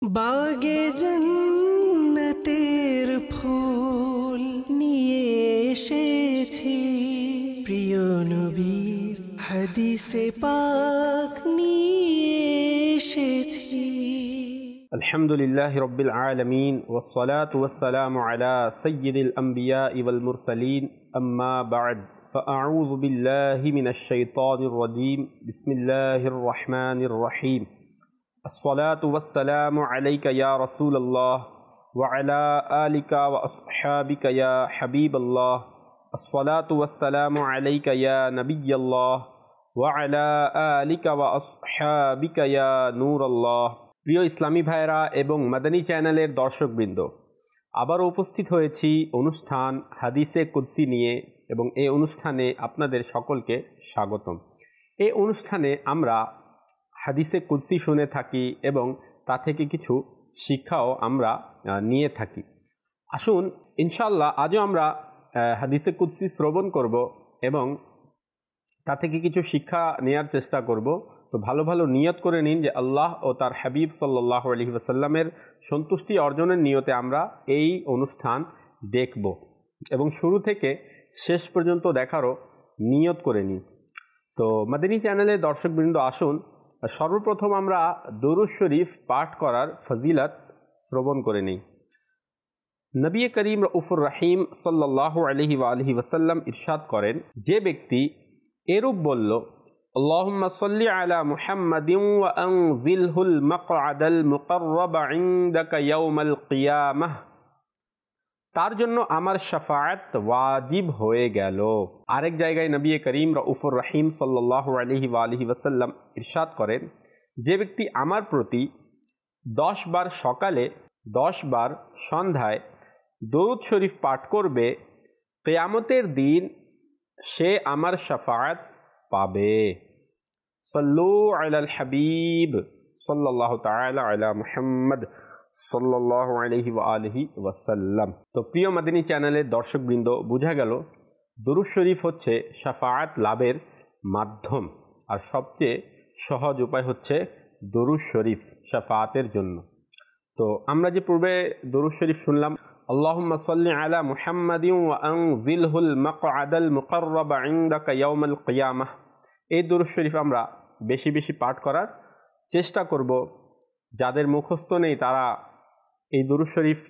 বাগে জন্নতের ফুল নিয়ে এসেছি, প্রিয় নবীর হাদিসে পাক নিয়ে এসেছি। আলহামদুলিল্লাহি রাব্বিল আলামিন ওয়াসসালাতু ওয়াসসালামু আলা সাইয়্যিদিল আমবিয়াই ওয়াল মুরসালিন, আম্মা বা'দ, ফাআউযু বিল্লাহি মিনাশ শাইতানির রাজীম। বিসমিল্লাহির রহমানির রহিম। আসসালাতু ওয়াসসালামু আলাইকা ইয়া রাসূলুল্লাহ ওয়া আলা আলিকা ওয়া আসহাবিকা ইয়া হাবিবাল্লাহ। আসসালাতু ওয়াসসালামু আলাইকা ইয়া নবিয়্যাল্লাহ ওয়া আলা আলিকা ওয়া আসহাবিকা ইয়া নূরাল্লাহ। প্রিয় ইসলামী ভাইরা এবং মাদানী চ্যানেলের দর্শকবৃন্দ, আবার উপস্থিত হয়েছি অনুষ্ঠান হাদিসে কুদসি নিয়ে, এবং এই অনুষ্ঠানে আপনাদের সকলকে স্বাগতম। এই অনুষ্ঠানে আমরা হাদিসে কুদসি শুনে থাকি এবং তা থেকে কিছু শিক্ষাও আমরা নিয়ে থাকি। আসুন ইনশাআল্লাহ আজও আমরা হাদিসে কুদসি শ্রবণ করব এবং তা থেকে কিছু শিক্ষা নেওয়ার চেষ্টা করব। তো ভালো ভালো নিয়ত করে নিন যে আল্লাহ ও তার হাবিব সাল্লাল্লাহু আলাইহি ওয়াসাল্লামের সন্তুষ্টি অর্জনের নিয়তে আমরা এই অনুষ্ঠান দেখব এবং শুরু থেকে শেষ পর্যন্ত দেখারও নিয়ত করে নিন। তো মাদানী চ্যানেলের দর্শকবৃন্দ, আসুন সর্বপ্রথম আমরা দরুদ শরীফ পাঠ করার ফজিলত শ্রবণ করে নিই। নবী করিম রউফুর রহিম সাল্লাল্লাহু আলাইহি ওয়াসাল্লাম ইরশাদ করেন, যে ব্যক্তি এরূপ বলল, আল্লাহুম্মা সাল্লি আলা মুহাম্মাদিন ওয়া আনজিলহুল মাকআদাল মুকাররাবা ইনদাকা ইয়াউমাল কিয়ামাহ, তার জন্য আমার শাফাআত ওয়াজিব হয়ে গেল। আরেক জায়গায় নবী করিম রউফুর রহিম সাল্লাল্লাহু আলাইহি ওয়াসাল্লাম ইরশাদ করেন, যে ব্যক্তি আমার প্রতি 10 বার সকালে 10 বার সন্ধ্যায় দরুদ শরীফ পাঠ করবে, কিয়ামতের দিন সে আমার শাফাআত পাবে। সাল্লু আলাল হাবিব সাল্লাল্লাহু তাআলা আলা মুহাম্মদ সাল্লাল্লাহু আলাইহি ওয়াসাল্লাম। তো প্রিয় মাদানী চ্যানেলের দর্শকবৃন্দ, বোঝা গেল দরুদ শরীফ হচ্ছে শাফাআত লাভের মাধ্যম, আর সবচেয়ে সহজ উপায় হচ্ছে দরুদ শরীফ শাফাআতের জন্য। তো আমরা যে পূর্বে দরুদ শরীফ শুনলাম, আল্লাহুম্মা সাল্লি আলা মুহাম্মাদিন ওয়া আনজিলহুল মাকআদাল মুকাররাবা ইনদাকা ইয়াউমাল কিয়ামাহ, এই দরুদ শরীফ আমরা বেশি বেশি পাঠ করার চেষ্টা করব। যাদের মুখস্থ নেই তারা এই দরুদ শরীফ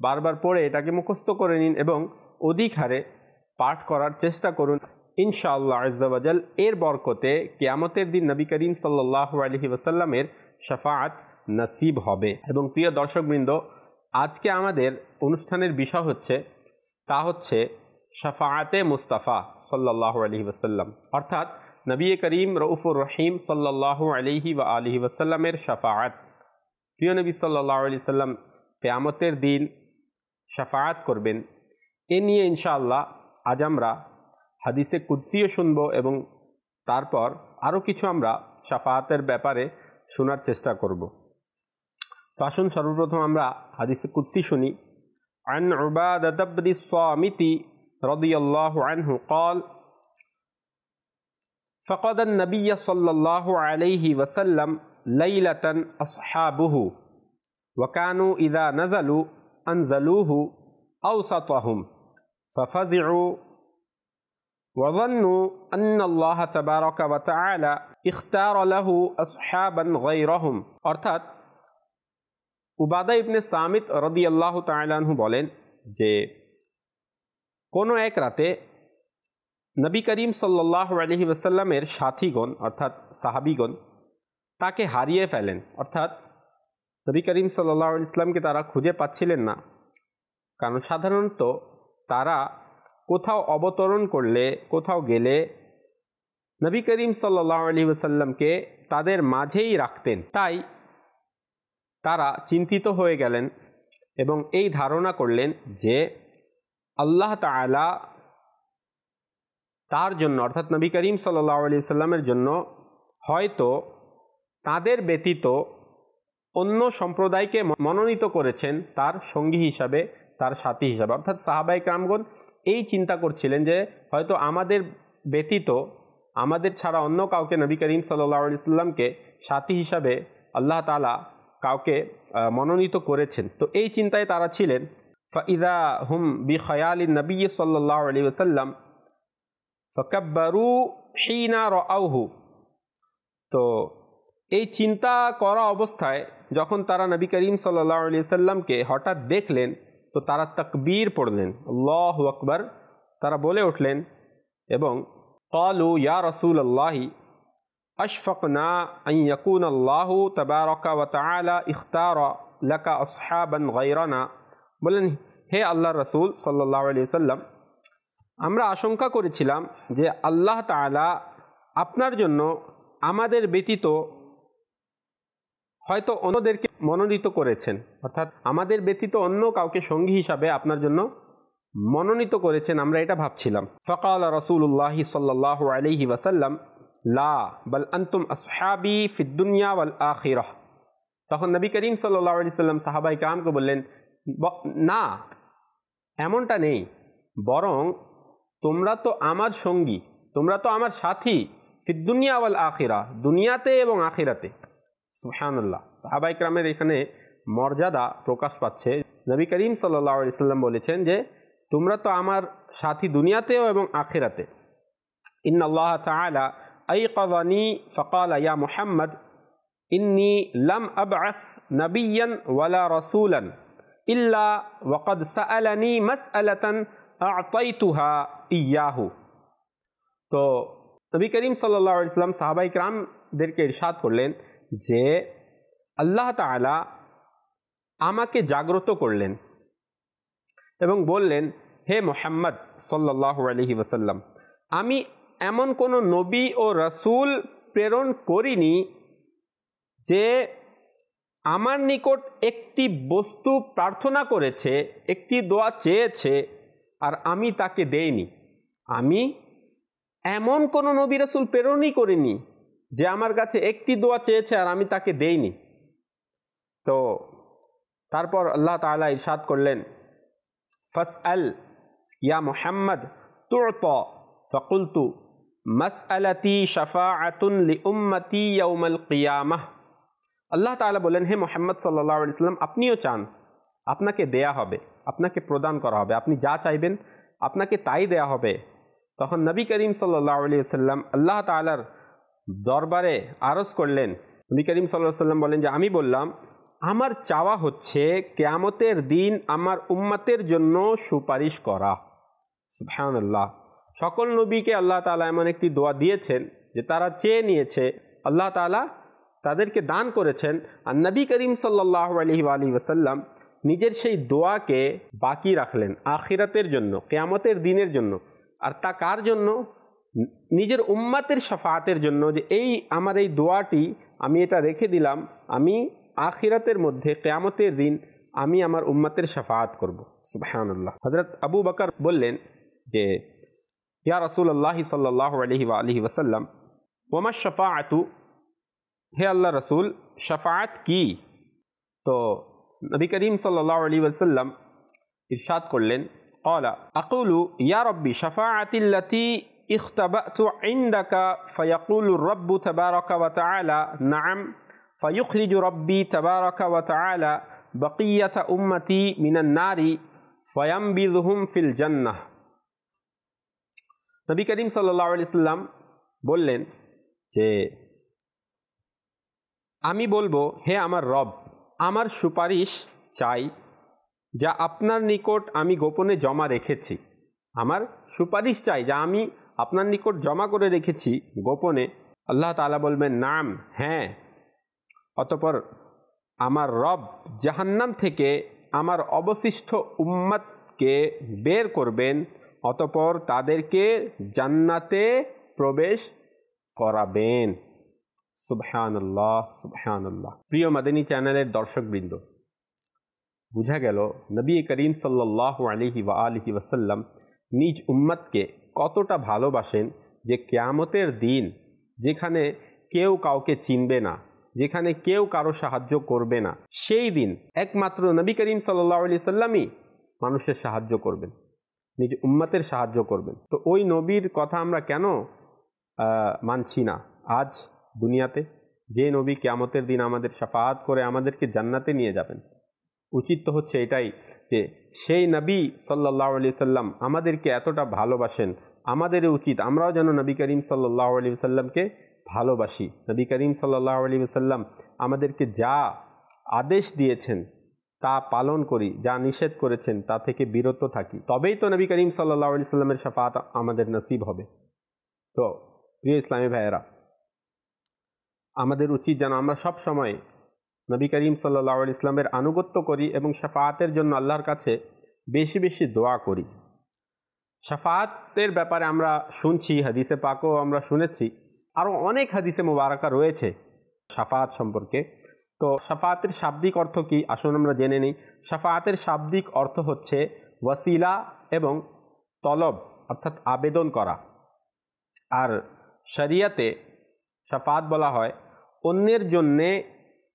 বারবার পড়ে এটাকে মুখস্থ করে নিন এবং অধিক হারে পাঠ করার চেষ্টা করুন। ইনশাআল্লাহ আজ্জা ওয়া জাল এর বরকতে কিয়ামতের দিন নবী করিম সাল্লাল্লাহু আলাইহি ওয়াসাল্লামের শাফাআত নসিব হবে। এবং প্রিয় দর্শকবৃন্দ, আজকে আমাদের অনুষ্ঠানের বিষয় হচ্ছে শাফাআতে মুস্তাফা সাল্লাল্লাহু আলাইহি ওয়াসাল্লাম, অর্থাৎ নবী করিম রউফুর রহিম সাল্লাল্লাহু আলাইহি ওয়াসাল্লামের শাফাআত। প্রিয় নবী সাল্লাল্লাহু আলাইহি ওয়াসাল্লাম কিয়ামতের দিন শাফাআত করবেন, এ নিয়ে ইনশাআল্লাহ আজ আমরা হাদিসে কুদসিও শুনব এবং তারপর আরও কিছু আমরা শাফাআতের ব্যাপারে শোনার চেষ্টা করব। তো আসুন সর্বপ্রথম আমরা হাদিসে কুদসি শুনি। আন উবাদাহ ইবনে সামিত রাদিয়াল্লাহু আনহু قال فقد النبي صلى الله عليه وسلم ليلة أصحابه وكانوا إذا نزلوا أنزلوه أوسطهم ففزعوا وظنوا أن الله تبارك وتعالى اختار له أصحابا غيرهم। অর্থাৎ উবাদা ইবনে সামিত রাদিয়াল্লাহু তাআলা আনহু বলেন যে কোনো এক রাতে নবী করিম সাল্লাল্লাহু আলাইহি ওয়াসাল্লামের সাথীগণ অর্থাৎ সাহাবীগণ তাকে হারিয়ে ফেলেন, অর্থাৎ নবী করিম সাল্লাল্লাহু আলাইহি ওয়াসাল্লামকে তারা খুঁজে পাচ্ছিলেন না। কারণ সাধারণত তারা কোথাও অবতরণ করলে, কোথাও গেলে নবী করিম সাল্লাল্লাহু আলাইহি ওয়াসাল্লামকে তাদের মাঝেই রাখতেন। তাই তারা চিন্তিত হয়ে গেলেন এবং এই ধারণা করলেন যে আল্লাহ তাআলা তার জন্য অর্থাৎ নবী করিম সাল্লাল্লাহু আলাইহি ওয়াসাল্লামের জন্য হয়তো তাদের ব্যতীত অন্য সম্প্রদায়কে মনোনীত করেছেন তার সঙ্গী হিসাবে, তার সাথী হিসাবে। অর্থাৎ সাহাবায়ে কেরামগণ এই চিন্তা করছিলেন যে হয়তো আমাদের ব্যতীত, আমাদের ছাড়া অন্য কাউকে নবী করিম সাল্লাল্লাহু আলাইহি ওয়াসাল্লামকে সাথী হিসাবে আল্লাহ তাআলা কাউকে মনোনীত করেছেন। তো এই চিন্তায় তারা ছিলেন। ফাইদা হুম বি খয়ালি নবী সাল্লাল্লাহু আলাইহি ওয়াসাল্লাম ফাকাব্বারু হিনা রাআউহু। তো এই চিন্তা করা অবস্থায় যখন তারা নবী করিম সাল্লাল্লাহু আলাইহি ওয়াসাল্লামকে হঠাৎ দেখলেন, তো তারা তাকবীর পড়লেন, আল্লাহু আকবার তারা বলে উঠলেন এবং ক্বালু ইয়া রাসূলুল্লাহি আশফাকনা আন ইয়াকুনা আল্লাহু তাবারাকা ওয়া তাআলা ইখতারা লাকা আসহাবান গায়রানা। বলেন, হে আল্লাহর রাসূল সাল্লাল্লাহু আলাইহি ওয়াসাল্লাম, আমরা আশঙ্কা করেছিলাম যে আল্লাহ তাআলা আপনার জন্য আমাদের ব্যতীত হয়তো অন্যদেরকে মনোনীত করেছেন, অর্থাৎ আমাদের ব্যতীত অন্য কাউকে সঙ্গী হিসাবে আপনার জন্য মনোনীত করেছেন, আমরা এটা ভাবছিলাম। ফাকাল রাসূলুল্লাহি সাল্লাল্লাহু আলাইহি ওয়াসাল্লাম লা বাল আনতুম আসহাবি ফিদ দুনিয়া ওয়াল আখিরাহ। তখন নবী করিম সাল্লাল্লাহু আলাইহি ওয়াসাল্লাম সাহাবায়ে কেরামকে বললেন, না, এমনটা নেই, বরং তোমরা তো আমার সঙ্গী, তোমরা তো আমার সাথী, ফিদ দুনিয়া ওয়াল আখিরাহ, দুনিয়াতে এবং আখিরাতে। সুবহানাল্লাহ, সাহাবায়ে কেরামের এখানে মর্যাদা প্রকাশ পাচ্ছে। নবী করিম সাল্লাল্লাহু আলাইহি ওয়াসাল্লাম বলেছেন যে তোমরা তো আমার সাথী দুনিয়াতেও এবং আখিরাতে। ইন্নাল্লাহ তাআলা আইকাযানি ফাকালা ইয়া মুহাম্মদ ইন্নী লাম আবআস নাবিয়্যান ওয়ালা রাসূলান ইল্লা ওয়াকাদ সাআলানি মাসআলাতান আ'তাইতুহা ইয়াহু। তো নবী করিম সাল্লাল্লাহু আলাইহি ওয়াসাল্লাম সাহাবায়ে কেরামদেরকে ইরশাদ করলেন যে আল্লাহ তাআলা আমাকে জাগ্রত করলেন এবং বললেন, হে মুহাম্মদ সাল্লাল্লাহু আলাইহি ওয়াসাল্লাম, আমি এমন কোনো নবী ও রাসূল প্রেরণ করিনি যে আমার নিকট একটি বস্তু প্রার্থনা করেছে, একটি দোয়া চেয়েছে আর আমি তাকে দেইনি। আমি এমন কোনো নবী রাসূল প্রেরণই করিনি যে আমার কাছে একটি দোয়া চেয়েছে আর আমি তাকে দেইনি। তো তারপর আল্লাহ তাআলা ইরশাদ করলেন, ফাসআল ইয়া মুহাম্মদ তু'তা ফাকুলতু মাসআলাতি শাফাআতুন লিউম্মতি ইয়াউমাল কিয়ামাহ। আল্লাহ তাআলা বলেন, হে মুহাম্মদ সাল্লাল্লাহু আলাইহি ওয়াসাল্লাম, আপনিও চান, আপনাকে দেয়া হবে, আপনাকে প্রদান করা হবে, আপনি যা চাইবেন আপনাকে তাই দেয়া হবে। তখন নবী করিম সাল্লাল্লাহু আলাইহি ওয়াসাল্লাম আল্লাহ তাআলার দরবারে আরজ করলেন। নবী করিম সাল্লাল্লাহু আলাইহি ওয়াসাল্লাম বলেন যে আমি বললাম, আমার চাওয়া হচ্ছে কিয়ামতের দিন আমার উম্মতের জন্য সুপারিশ করা। সুবহানাল্লাহ, সকল নবীকে আল্লাহ তাআলা এমন একটি দোয়া দিয়েছেন যে তারা চেয়ে নিয়েছে, আল্লাহ তাআলা তাদেরকে দান করেছেন। আর নবী করিম সাল্লাল্লাহু আলাইহি ওয়াসাল্লাম নিজের সেই দোয়াকে বাকি রাখলেন আখিরাতের জন্য, কিয়ামতের দিনের জন্য। আর তা কার জন্য? নিজের উম্মতের শাফাআতের জন্য, যে এই আমার এই দোয়াটি আমি এটা রেখে দিলাম, আমি আখিরাতের মধ্যে কিয়ামতের দিন আমি আমার উম্মতের শাফাআত করব। সুবহানাল্লাহ। হযরত আবু বকর বললেন যে ইয়া রাসূলুল্লাহ সাল্লাল্লাহু আলাইহি ওয়াসাল্লাম ওয়ামা শাফাআতু, হে আল্লাহ রাসূল, শাফাআত কি? তো নবী করিম সাল্লাল্লাহু আলাইহি ওয়াসাল্লাম ইরশাদ করলেন, ক্বালা আকুলু ইয়া রাব্বি শাফাআতিল্লাতী ইখতাবাতু ইনদাকা ফায়াকুলু রাব্বু তাবারাকা ওয়া তাআলা নাআম ফায়ুখরিজু রাব্বি তাবারাকা ওয়া তাআলা বাকিয়াতা উম্মতি মিনান নারি ফায়ামবিযুহুম ফিল জান্নাহ। নবী করিম সাল্লাল্লাহু আলাইহি ওয়াসাল্লাম বললেন যে আমি বলবো, হে আমার রব, আমার সুপারিশ চাই যা আপনার নিকট আমি গোপনে জমা রেখেছি। আমার সুপারিশ চাই যা আমি আপনার নিকট জমা করে রেখেছি গোপনে। আল্লাহ তাআলা বলবেন, নাম, হ্যাঁ। অতঃপর আমার রব জাহান্নাম থেকে আমার অবশিষ্ট উম্মতকে বের করবেন, অতঃপর তাদেরকে জান্নাতে প্রবেশ করাবেন। সুবহানাল্লাহ, সুবহানাল্লাহ। প্রিয় মাদানী চ্যানেলের দর্শকবৃন্দ, বুঝা গেল নবী করিম সাল্লাল্লাহু আলাইহি ওয়াসাল্লাম নিজ উম্মতকে কতটা ভালোবাসেন, যে কিয়ামতের দিন যেখানে কেউ কাউকে চিনবে না, যেখানে কেউ কারো সাহায্য করবে না, সেই দিন একমাত্র নবী করিম সাল্লাল্লাহু আলাইহি ওয়াসাল্লামই মানুষের সাহায্য করবেন, নিজ উম্মতের সাহায্য করবেন। তো ওই নবীর কথা আমরা কেন মানছি না আজ দুনিয়াতে, যে নবী কিয়ামতের দিন আমাদের শাফাআত করে আমাদেরকে জান্নাতে নিয়ে যাবেন। উচিত তো হচ্ছে এটাই যে সেই নবী সাল্লাল্লাহু আলাইহি সাল্লাম আমাদেরকে এতটা ভালোবাসেন, আমাদেরও উচিত আমরাও যেন নবী করিম সাল্লাল্লাহু আলাইহি সাল্লামকে ভালোবাসি। নবী করিম সাল্লাল্লাহু আলাইহি সাল্লাম আমাদেরকে যা আদেশ দিয়েছেন তা পালন করি, যা নিষেধ করেছেন তা থেকে বিরত থাকি, তবেই তো নবী করিম সাল্লাল্লাহু আলাইহি সাল্লামের শাফাআত আমাদের নসিব হবে। তো প্রিয় ইসলামী ভাইয়েরা, আমাদের উচিত যেন আমরা সব সময় নবী করিম সাল্লাল্লাহু আলাইহি সাল্লামের আনুগত্য করি এবং শাফাআতের জন্য আল্লাহর কাছে বেশি বেশি দোয়া করি। শাফাআতের ব্যাপারে আমরা শুনছি, হাদিসে পাকও আমরা শুনেছি, আরও অনেক হাদিসে মুবারাকা রয়েছে শাফাআত সম্পর্কে। তো শাফাআতের শাব্দিক অর্থ কি আসুন আমরা জেনে নিই। শাফাআতের শাব্দিক অর্থ হচ্ছে ওয়াসিলা এবং তলব অর্থাৎ আবেদন করা। আর শরিয়াতে শাফাআত বলা হয় অন্যের জন্যে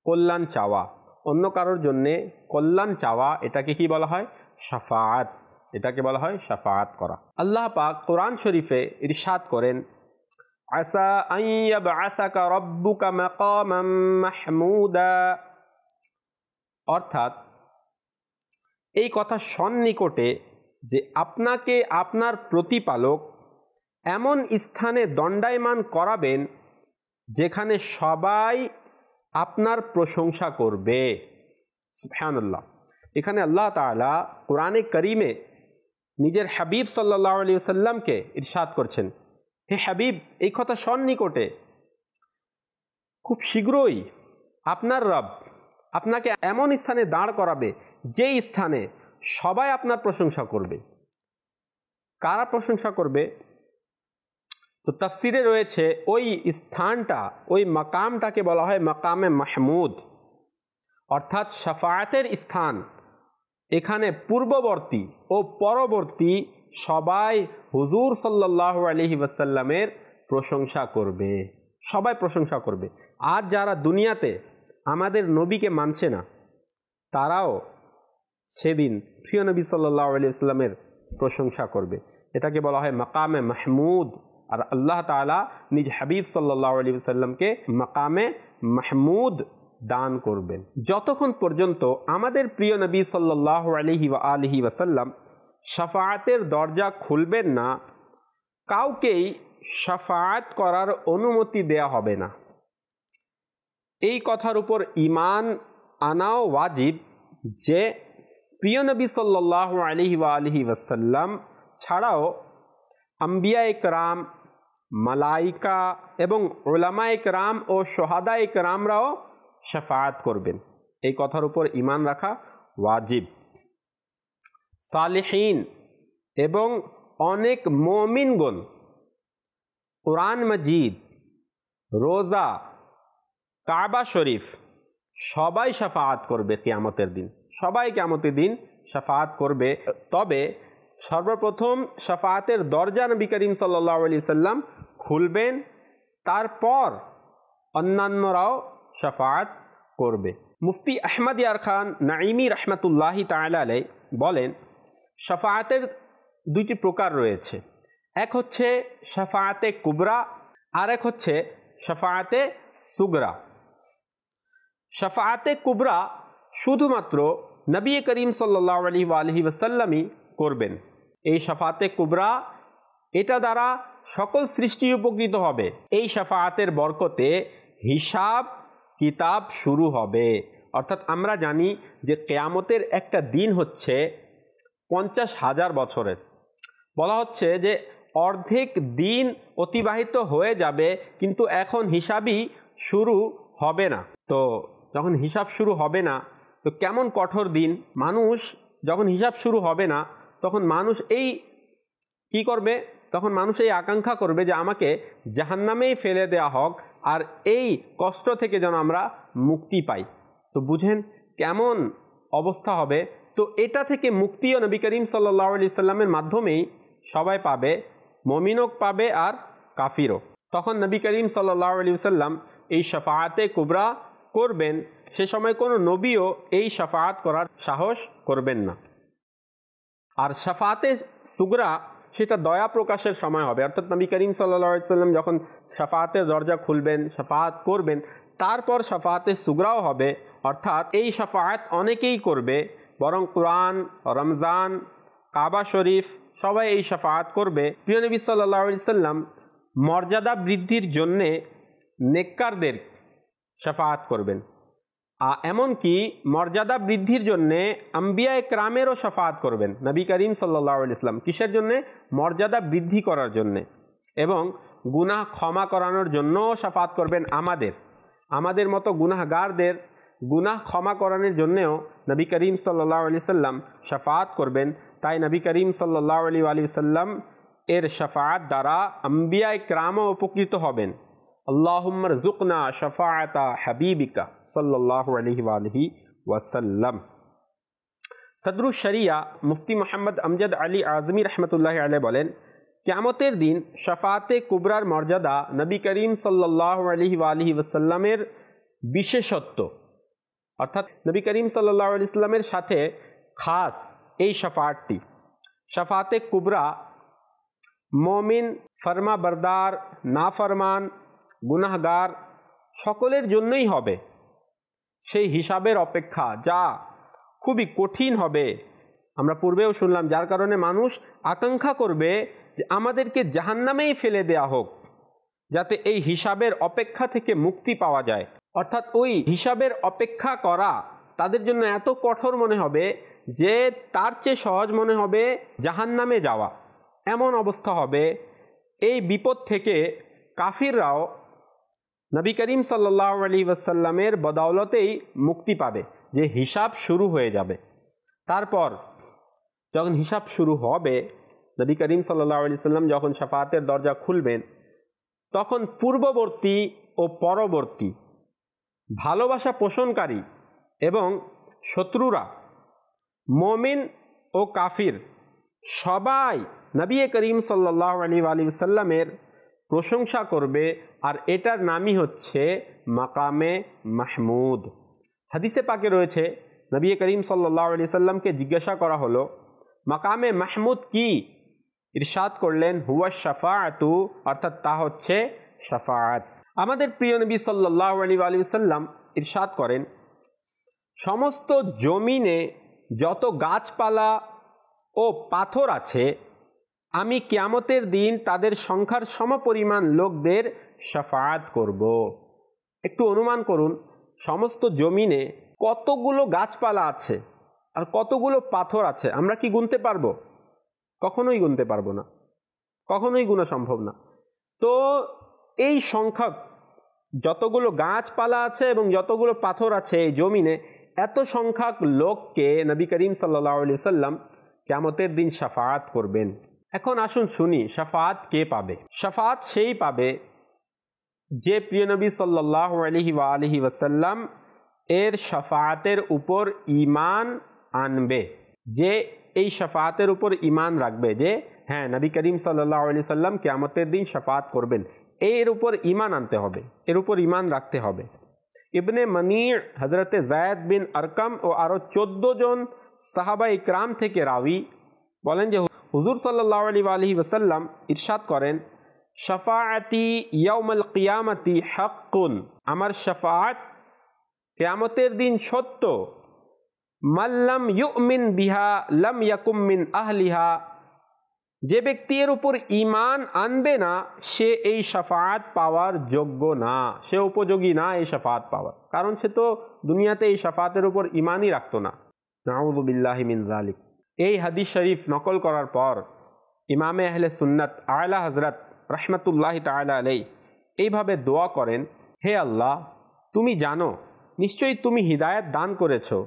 কল্যাণ চাওয়া, অন্য কারোর জন্যে কল্যাণ চাওয়া, এটাকে কি বলা হয়? শাফাআত। এটাকে বলা হয় শাফাআত করা। আল্লাহ পাক কোরআন শরীফে ইরশাদ করেন, আসা আন ইয়াবআসাকা রাব্বুকা মাকামান মাহমুদা, অর্থাৎ এই কথা সন্নিকটে যে আপনাকে আপনার প্রতিপালক এমন স্থানে দণ্ডায়মান করাবেন যেখানে সবাই আপনার প্রশংসা করবে। সুবহানাল্লাহ। এখানে আল্লাহ তাআলা কোরআনে কারিমে নিজের হাবিব সাল্লাল্লাহু আলাইহি ওয়াসাল্লামকে ইরশাদ করছেন, হে হাবিব, এই কথা সন্নিকটে খুব শীঘ্রই আপনার রব আপনাকে এমন স্থানে দাঁড় করাবে যেই স্থানে সবাই আপনার প্রশংসা করবে। কারা প্রশংসা করবে? তো তাফসিরে রয়েছে ওই স্থানটা, ওই মাকামটাকে বলা হয় মাকামে মাহমুদ, অর্থাৎ শাফাআতের স্থান। এখানে পূর্ববর্তী ও পরবর্তী সবাই হুজুর সাল্লাল্লাহু আলাইহি ওয়াসাল্লামের প্রশংসা করবে, সবাই প্রশংসা করবে। আজ যারা দুনিয়াতে আমাদের নবীকে মানছে না, তারাও সেদিন প্রিয় নবী সাল্লাল্লাহু আলাইহি ওয়াসাল্লামের প্রশংসা করবে। এটাকে বলা হয় মাকামে মাহমুদ। আর আল্লাহ তাআলা নিজ হাবিব সাল্লাল্লাহু আলাইহি ওয়াসাল্লামকে মাকামে মাহমুদ দান করবেন। যতক্ষণ পর্যন্ত আমাদের প্রিয় নবী সাল্লাল্লাহু আলাইহি ওয়া আলিহি ওয়াসাল্লাম শাফাআতের দরজা খুলবেন না, কাউকেই শাফাআত করার অনুমতি দেয়া হবে না। এই কথার উপর ঈমান আনাও ওয়াজিব যে প্রিয় নবী সাল্লাল্লাহু আলাইহি ওয়া আলিহি ওয়াসাল্লাম ছাড়াও আম্বিয়া ইকরাম, মালাইকা এবং উলামা ইকরাম ও শুহাদা ইকরামরাও শাফাআত করবেন। এই কথার উপর ঈমান রাখা ওয়াজিব। সালিহিন এবং অনেক মুমিনগণ কুরআন মাজিদ, রোজা, কাবা শরীফ সবাই শাফাআত করবে কিয়ামতের দিন। সবাই কিয়ামতের দিন শাফাআত করবে। তবে সর্বপ্রথম শাফাআতের দরজা নবী করিম সাল্লাল্লাহু আলাইহি সাল্লাম খুলবেন, তারপর অন্যান্যরাও শাফাআত করবে। মুফতি আহমদ ইয়ার খান নাঈমি রহমাতুল্লাহি তাআলা আলাইহি বলেন, শাফাআতের দুইটি প্রকার রয়েছে। এক হচ্ছে শাফাআতে কুবরা, আর এক হচ্ছে শাফাআতে সুগরা। শাফাআতে কুবরা শুধুমাত্র নবী করিম সাল্লাল্লাহু আলাইহি ওয়াসাল্লামই করবেন। এই শাফাআতে কুবরা, এটা দ্বারা সকল সৃষ্টি উপকৃত হবে। এই শাফাআতের বরকতে হিসাব কিতাব শুরু হবে। অর্থাৎ আমরা জানি যে কিয়ামতের একটা দিন হচ্ছে 50,000 বছরের। বলা হচ্ছে যে অর্ধেক দিন অতিবাহিত হয়ে যাবে, কিন্তু এখন হিসাবই শুরু হবে না। তো যখন হিসাব শুরু হবে না, তো কেমন কঠোর দিন। মানুষ যখন হিসাব শুরু হবে না, তখন মানুষ এই কি করবে? তখন মানুষ এই আকাঙ্ক্ষা করবে যে আমাকে জাহান্নামেই ফেলে দেওয়া হোক, আর এই কষ্ট থেকে যেন আমরা মুক্তি পাই। তো বুঝেন কেমন অবস্থা হবে। তো এটা থেকে মুক্তিও নবী করিম সাল্লাল্লাহু আলাইহি সাল্লামের মাধ্যমেই সবাই পাবে, মুমিনও পাবে আর কাফিরও। তখন নবী করিম সাল্লাল্লাহু আলাইহি সাল্লাম এই শাফাআতে কুবরা করবেন। সে সময় কোনো নবীও এই শাফাআত করার সাহস করবেন না। আর শাফাআতে সুগরা সেটা দয়া প্রকাশের সময় হবে। অর্থাৎ নবী করিম সাল্লাল্লাহু আলাইহি সাল্লাম যখন শাফাআতের দরজা খুলবেন, শাফাআত করবেন, তারপর শাফাতে সুগরাও হবে, অর্থাৎ এই শাফাত অনেকেই করবে, বরং কুরআন, রমজান, কাবা শরীফ সবাই এই শাফাত করবে। প্রিয় নবী সাল্লাল্লাহু আলাইহি সাল্লাম মর্যাদা বৃদ্ধির জন্যে নেককারদের শাফাত করবেন, এমনকি মর্যাদা বৃদ্ধির জন্যে আম্বিয়া একরামেরও শাফাত করবেন নবী করিম সাল্লাল্লাহু আলাইহি সাল্লাম। কিসের জন্যে? মর্যাদা বৃদ্ধি করার জন্যে, এবং গুনাহ ক্ষমা করানোর জন্যও শাফাত করবেন। আমাদের মতো গুনাহগারদের গুনাহ ক্ষমা করানোর জন্যেও নবী করিম সাল্লাল্লাহু আলাইহি সাল্লাম শাফাত করবেন। তাই নবী করিম সাল্লাল্লাহু আলাইহি সাল্লাম এর শাফাত দ্বারা আম্বিয়া একরামও উপকৃত হবেন। আল্লাহুম্মা রযুকনা শাফাআতা হাবিবিকা সাল্লাল্লাহু আলাইহি ওয়াসাল্লাম। সদরুশ শরিয়া মুফতি মোহাম্মদ আমজাদ আলী আজমি রহমতুল্লাহ আলাইহি বলেন, কিয়ামতের দিন শাফাতে কুবরার মর্যাদা নবী করিম সাল্লাল্লাহু আলাইহি ওয়াসাল্লামের বিশেষত্ব, অর্থাৎ নবী করিম সাল্লাল্লাহু আলাইহি ওয়াসাল্লামের সাথে খাস এই শাফাতটি। শাফাতে কুবরা মুমিন, ফরমা বরদার, নাফরমান, গুনাহগার সকলের জন্যই হবে। সেই হিসাবের অপেক্ষা যা খুবই কঠিন হবে, আমরা পূর্বেও শুনলাম, যার কারণে মানুষ আকাঙ্ক্ষা করবে যে আমাদেরকে জাহান্নামেই ফেলে দেয়া হোক, যাতে এই হিসাবের অপেক্ষা থেকে মুক্তি পাওয়া যায়। অর্থাৎ ওই হিসাবের অপেক্ষা করা তাদের জন্য এত কঠোর মনে হবে যে তার চেয়ে সহজ মনে হবে জাহান্নামে যাওয়া। এমন অবস্থা হবে, এই বিপদ থেকে কাফিররাও নবী করিম সাল্লাল্লাহু আলাইহি ওয়াসাল্লামের বদৌলতেই মুক্তি পাবে, যে হিসাব শুরু হয়ে যাবে। তারপর যখন হিসাব শুরু হবে, নবী করিম সাল্লাল্লাহু আলাইহি ওয়াসাল্লাম যখন শাফাতের দরজা খুলবেন, তখন পূর্ববর্তী ও পরবর্তী, ভালোবাসা পোষণকারী এবং শত্রুরা, মুমিন ও কাফির সবাই নবী করিম সাল্লাল্লাহু আলাইহি ওয়াসাল্লামের প্রশংসা করবে, আর এটার নামই হচ্ছে মাকামে মাহমুদ। হাদিসে পাকে রয়েছে, নবী করিম সাল্লাল্লাহু আলাইহি ওয়াসাল্লামকে জিজ্ঞাসা করা হলো, মাকামে মাহমুদ কি? ইরশাদ করলেন, হুয়া শাফাআতু, অর্থাৎ তা হচ্ছে শাফাআত। আমাদের প্রিয় নবী সাল্লাল্লাহু আলাইহি ওয়াসাল্লাম ইরশাদ করেন, সমস্ত জমিনে যত গাছপালা ও পাথর আছে, আমি কিয়ামতের দিন তাদের সংখ্যার সমপরিমাণ লোকদের শাফাআত করব। একটু অনুমান করুন, সমস্ত জমিনে কতগুলো গাছপালা আছে আর কতগুলো পাথর আছে, আমরা কি গুনতে পারবো? কখনোই গুনতে পারবো না, কখনোই গুনা সম্ভব না। তো এই সংখ্যা, যতগুলো গাছপালা আছে এবং যতগুলো পাথর আছে এই জমিনে, এত সংখ্যক লোককে নবী করিম সাল্লাল্লাহু আলাইহি ওয়াসাল্লাম কিয়ামতের দিন শাফাআত করবেন। এখন আসুন শুনি, শাফাআত কে পাবে? শাফাআত সেই পাবে যে প্রিয় নবী সাল্লাল্লাহু আলাইহি ওয়াসাল্লাম এর শাফাআতের উপর ঈমান আনবে, যে এই শাফাআতের উপর ঈমান রাখবে যে হ্যাঁ, নবী করিম সাল্লাল্লাহু আলাইহি ওয়াসাল্লাম কিয়ামতের দিন শাফাআত করবেন। এর উপর ঈমান আনতে হবে, এর উপর ঈমান রাখতে হবে। ইবনে মানি', হযরতে যায়েদ বিন আরকাম ও আরও 14 জন সাহাবা ইকরাম থেকে রাবি বলেন যে হুজুর সাল্লাল্লাহু আলাইহি ওয়াসাল্লাম ইরশাদ করেন, শাফাআতি ইয়াউমাল কিয়ামতি হাক্কুন, আমার শাফাআত কিয়ামতের দিন সত্য। মাল্লাম ইউমিন বিহা লাম ইয়াকুম মিন আহলিহা, যে ব্যক্তি এর উপর ঈমান আনবে না, সে এই শাফাআত পাওয়ার যোগ্য না, সে উপযোগী না এই শাফাআত পাওয়ার, কারণ সে তো দুনিয়াতে এই শাফাআতের উপর ঈমানই রাখতো না। নাউযু বিল্লাহি মিন যালিক। এই হাদিস শরীফ নকল করার পর ইমামে আহলে সুন্নাত আলা হযরত রাহমাতুল্লাহি তাআলা আলাইহি এইভাবে দোয়া করেন, হে আল্লাহ, তুমি জানো, নিশ্চয়ই তুমি হিদায়াত দান করেছো,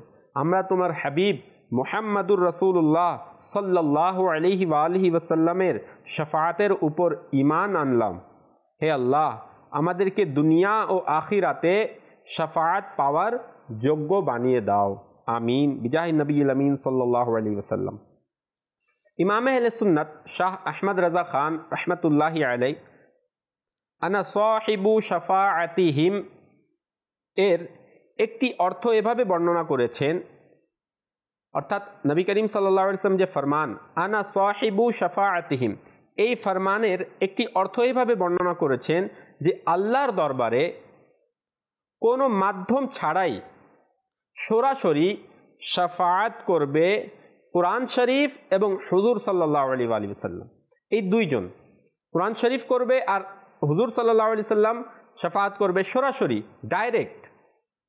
আমরা তোমার হাবিব মুহাম্মাদুর রাসূলুল্লাহ সাল্লাল্লাহু আলাইহি ওয়াসাল্লামের শাফাআতের উপর ঈমান আনলাম। হে আল্লাহ, আমাদেরকে দুনিয়া ও আখিরাতে শাফাআত পাওয়ার যোগ্য বানিয়ে দাও, আমিন, বিজাহি নবিয়্যিল আমিন সাল্লাল্লাহু আলাইহি ওয়াসাল্লাম। ইমাম আহলে সুন্নাত শাহ আহমদ রাজা খান রহমতুল্লাহি আলাইহি আনা সাহিবু শাফাআতিহিম এর একটি অর্থ এভাবে বর্ণনা করেছেন, অর্থাৎ নবী করিম সাল্লাল্লাহু আলাইহি ওয়াসাল্লাম যে ফরমান আনা সাহিবু শাফাআতিহিম, এই ফরমানের একটি অর্থ এভাবে বর্ণনা করেছেন যে আল্লাহর দরবারে কোনো মাধ্যম ছাড়াই সরাসরি শাফাআত করবে কোরআন শরীফ এবং হুজুর সাল্লাল্লাহু আলাইহি ওয়াসাল্লাম। এই দুইজন কোরআন শরীফ করবে আর হুজুর সাল্লাল্লাহু আলাইহি সাল্লাম শাফাআত করবে সরাসরি, ডাইরেক্ট,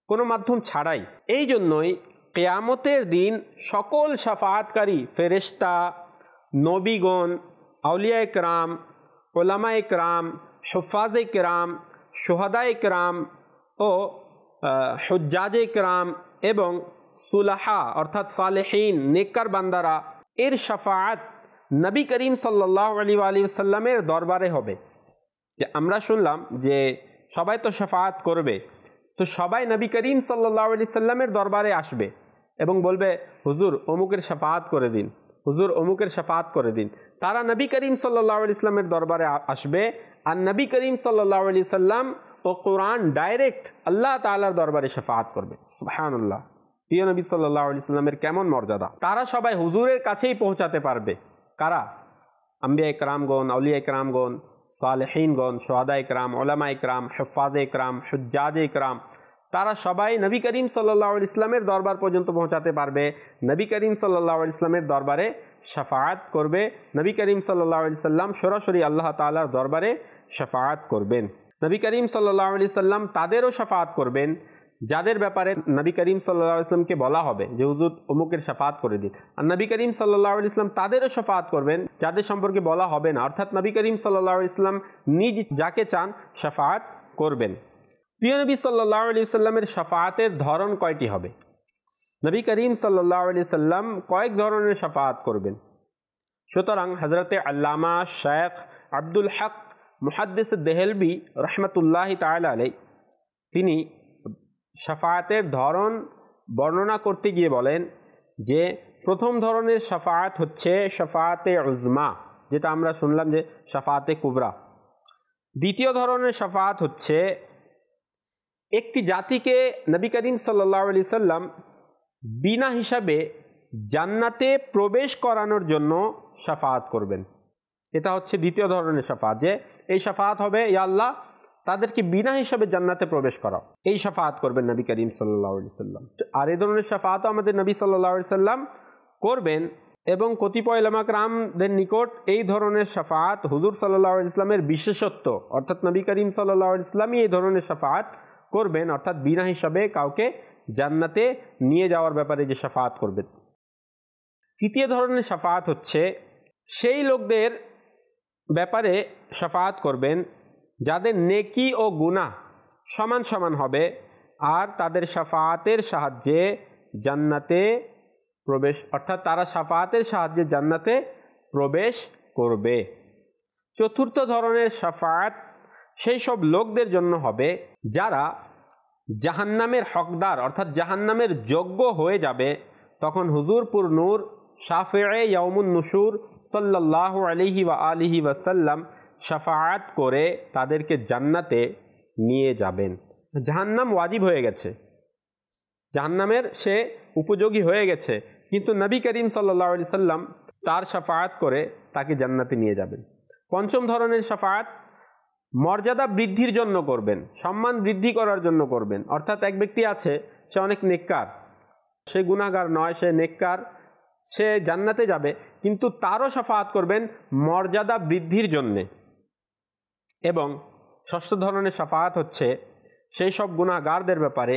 কোনো মাধ্যম ছাড়াই। এই জন্যই কিয়ামতের দিন সকল শাফাআতকারী ফেরেশতা, নবীগণ, আউলিয়ায়ে কেরাম, উলামায়ে কেরাম, হুফাজে কেরাম, শুহাদায়ে কেরাম ও হুজ্জাজে কেরাম এবং সুলাহা অর্থাৎ সালেহীন নেককার বান্দারা, এর শাফাআত নবী করিম সাল্লাল্লাহু আলাইহি ওয়াসাল্লামের দরবারে হবে। যে আমরা শুনলাম যে সবাই তো শাফাআত করবে, তো সবাই নবী করিম সাল্লাল্লাহু আলাইহি ওয়াসাল্লামের দরবারে আসবে এবং বলবে হুজুর অমুকের শাফাআত করে দিন, হুজুর অমুকের শাফাআত করে দিন। তারা নবী করিম সাল্লাল্লাহু আলাইহি ওয়াসাল্লামের দরবারে আসবে আর নবী করিম সাল্লাল্লাহু আলাইহি ওয়াসাল্লাম ও কোরআন ডাইরেক্ট আল্লাহ তাআলার দরবারে শাফাআত করবে। সুবহানাল্লাহ, প্রিয় নবী সাল্লাল্লাহু আলাইহি ওয়াসাল্লামের কেমন মর্যাদা! তারা সবাই হুজুরের কাছেই পৌঁছাতে পারবে। কারা? আম্বিয়ায়ে কেরামগণ, আউলিয়ায়ে কেরামগণ, সালেহীনগণ, শুহাদায়ে কেরাম, উলামায়ে কেরাম, হুফাজে কেরাম, হুজ্জাজে কেরাম, তারা সবাই নবী করিম সাল্লাল্লাহু আলাইহি ওয়াসাল্লামের দরবার পর্যন্ত পৌঁছাতে পারবে। নবী করিম সাল্লাল্লাহু আলাইহি ওয়াসাল্লামের দরবারে শাফাআত করবে। নবী করিম সাল্লাল্লাহু আলাইহি ওয়াসাল্লাম সরাসরি আল্লাহ তাআলার দরবারে শাফাআত করবেন। নবী করিম সাল্লাল্লাহু আলাইহি ওয়াসাল্লাম তাদেরও শাফাআত করবেন যাদের ব্যাপারে নবী করিম সাল্লাল্লাহু আলাইহি ওয়াসাল্লামকে বলা হবে যে হুজুর অমুকের শাফাআত করে দিন। আর নবী করিম সাল্লাল্লাহু আলাইহি ওয়াসাল্লাম তাদেরও শাফাআত করবেন যাদের সম্পর্কে বলা হবে না, অর্থাৎ নবী করিম সাল্লাল্লাহু আলাইহি ওয়াসাল্লাম নিজ যাকে চান শাফাআত করবেন। প্রিয় নবী সাল্লাল্লাহু আলাইহি ওয়াসাল্লামের শাফাআতের ধরন কয়টি হবে? নবী করিম সাল্লাল্লাহু আলাইহি ওয়াসাল্লাম কয়েক ধরনের শাফাআত করবেন। সুতরাং হযরতে আল্লামা শেখ আব্দুল হক মুহাদ্দিস দেহলভী রাহমাতুল্লাহি তাআলা আলাইহি তিনি শাফাআতের ধরন বর্ণনা করতে গিয়ে বলেন যে প্রথম ধরনের শাফাআত হচ্ছে শাফাআতে উজমা, যেটা আমরা শুনলাম যে শাফাআতে কুবরা। দ্বিতীয় ধরনের শাফাআত হচ্ছে একটি জাতিকে নবী করিম সাল্লাল্লাহু আলাইহি সাল্লাম বিনা হিসাবে জান্নাতে প্রবেশ করানোর জন্য শাফাআত করবেন। এটা হচ্ছে দ্বিতীয় ধরনের শাফাআত, যে এই শাফাআত হবে ইয়া আল্লাহ তাদেরকে বিনা হিসাবে জান্নাতে প্রবেশ করাও, এই শাফাআত করবেন নবী করিম সাল্লাল্লাহু আলাইহি সাল্লাম। আর এই ধরনের শাফাআতও আমাদের নবী সাল্লাল্লাহু আলাইহি সাল্লাম করবেন এবং কতিপয় উলামা কেরামদের নিকট এই ধরনের শাফাআত হুজুর সাল্লাল্লাহু আলাইহি সাল্লামের বিশেষত্ব, অর্থাৎ নবী করিম সাল্লাল্লাহু আলাইহি সাল্লামই এই ধরনের শাফাআত করবেন, অর্থাৎ বিনা হিসাবে কাউকে জান্নাতে নিয়ে যাওয়ার ব্যাপারে যে শাফাআত করবেন। তৃতীয় ধরনের শাফাআত হচ্ছে সেই লোকদের ব্যাপারে শাফাআত করবেন যাদের নেকি ও গুনাহ সমান সমান হবে আর তাদের শাফাআতের সাহায্যে জান্নাতে প্রবেশ, অর্থাৎ তারা শাফাআতের সাহায্যে জান্নাতে প্রবেশ করবে। চতুর্থ ধরনের শাফাআত সেই সব লোকদের জন্য হবে যারা জাহান্নামের হকদার, অর্থাৎ জাহান্নামের যোগ্য হয়ে যাবে। তখন হুজুরপুর নূর শাফিঈ ইয়াউমুন নুশুর সাল্লাল্লাহু আলাইহি ওয়া আলিহি ওয়াসাল্লাম শাফাআত করে তাদেরকে জান্নাতে নিয়ে যাবেন। জাহান্নাম ওয়াজিব হয়ে গেছে, জাহান্নামের সে উপযোগী হয়ে গেছে, কিন্তু নবী করিম সাল্লাল্লাহু আলাইহি সাল্লাম তার শাফাআত করে তাকে জান্নাতে নিয়ে যাবেন। পঞ্চম ধরনের শাফাআত মর্যাদা বৃদ্ধির জন্য করবেন, সম্মান বৃদ্ধি করার জন্য করবেন। অর্থাৎ এক ব্যক্তি আছে, সে অনেক নেককার, সে গুনাহগার নয়, সে নেককার, সে জান্নাতে যাবে, কিন্তু তারও শাফাআত করবেন মর্যাদা বৃদ্ধির জন্যে। এবং ষষ্ঠ ধরনের শাফাআত হচ্ছে সেই সব গুনাহগারদের ব্যাপারে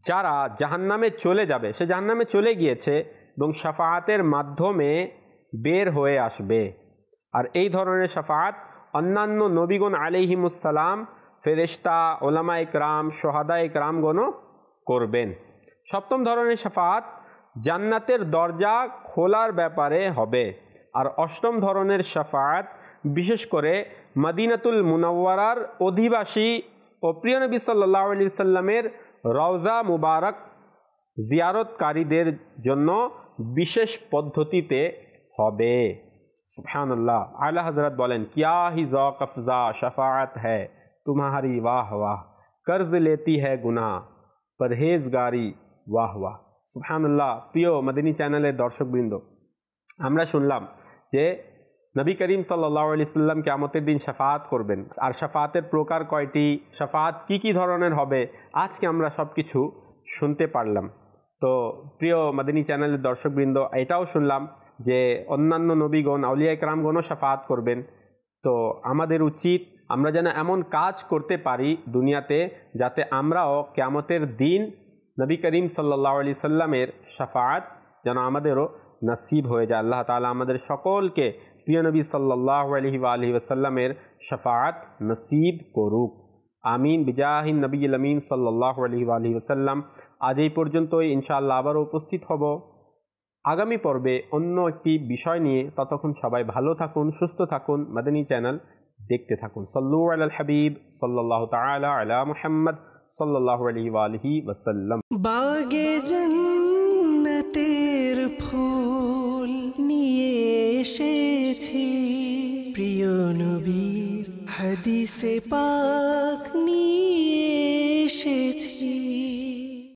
যারা জাহান্নামে চলে যাবে, সে জাহান্নামে চলে গিয়েছে এবং শাফাআতের মাধ্যমে বের হয়ে আসবে। আর এই ধরনের শাফাআত অন্যান্য নবীগণ আলাইহিমুসসালাম, ফেরেশতা, উলামায়ে কেরাম, শুহাদায়ে কেরামগণও করবেন। সপ্তম ধরনের শাফাআত জান্নাতের দরজা খোলার ব্যাপারে হবে। আর অষ্টম ধরনের শাফাআত বিশেষ করে মদিনাতুল মুনাওয়ারার অধিবাসী ও প্রিয় নবী সাল্লাল্লাহু আলাইহি সাল্লামের রওজা মুবারক জিয়ারতকারীদের জন্য বিশেষ পদ্ধতিতে হবে। সুবহানাল্লাহ। আলা হযরত বলেন, কিয়া হি ज़ौक़ अफ़ज़ा शफ़ाअत है तुम्हारी वाह वाह, कर्ज लेती है गुनाह परहेजगारी वाह वाह। সুবহানাল্লাহ। প্রিয় মদিনী চ্যানেলের দর্শকবৃন্দ, আমরা শুনলাম যে নবী করিম সাল্লাল্লাহু আলাইহি সাল্লাম কিয়ামতের দিন শাফাআত করবেন। আর শাফাআতের প্রকার কয়টি, শাফাআত কি ধরনের হবে, আজকে আমরা সব কিছু শুনতে পারলাম। তো প্রিয় মাদানী চ্যানেলের দর্শকবৃন্দ, এটাও শুনলাম যে অন্যান্য নবীগণ, আউলিয়া কেরামগণও শাফাআত করবেন। তো আমাদের উচিত আমরা যেন এমন কাজ করতে পারি দুনিয়াতে, যাতে আমরাও কিয়ামতের দিন নবী করিম সাল্লাল্লাহু আলাইহি সাল্লামের শাফাআত যেন আমাদেরও নসিব হয়ে যায়। আল্লাহ তাআলা আমাদের সকলকে প্রিয় নবী সাল্লাল্লাহু আলাইহি ওয়াসাল্লামের শাফাআত নসিব করুক। আমিন বিজাহিন নবীল আমিন সাল্লাল্লাহু আলাইহি ওয়াসাল্লাম। আজ এই পর্যন্তই, ইনশাআল্লাহ আবারও উপস্থিত হব আগামী পর্বে অন্য একটি বিষয় নিয়ে। ততক্ষণ সবাই ভালো থাকুন, সুস্থ থাকুন, মাদানী চ্যানেল দেখতে থাকুন। সাল্লু আলাল হাবিব সাল্লাল্লাহু তাআলা আলা মুহাম্মদ সাল্লাল্লাহু আলাইহি ওয়াসাল্লাম। বাগে জান্নাতের ফুল নিয়ে এসেছি, প্রিয় নবীর হাদিসে পাক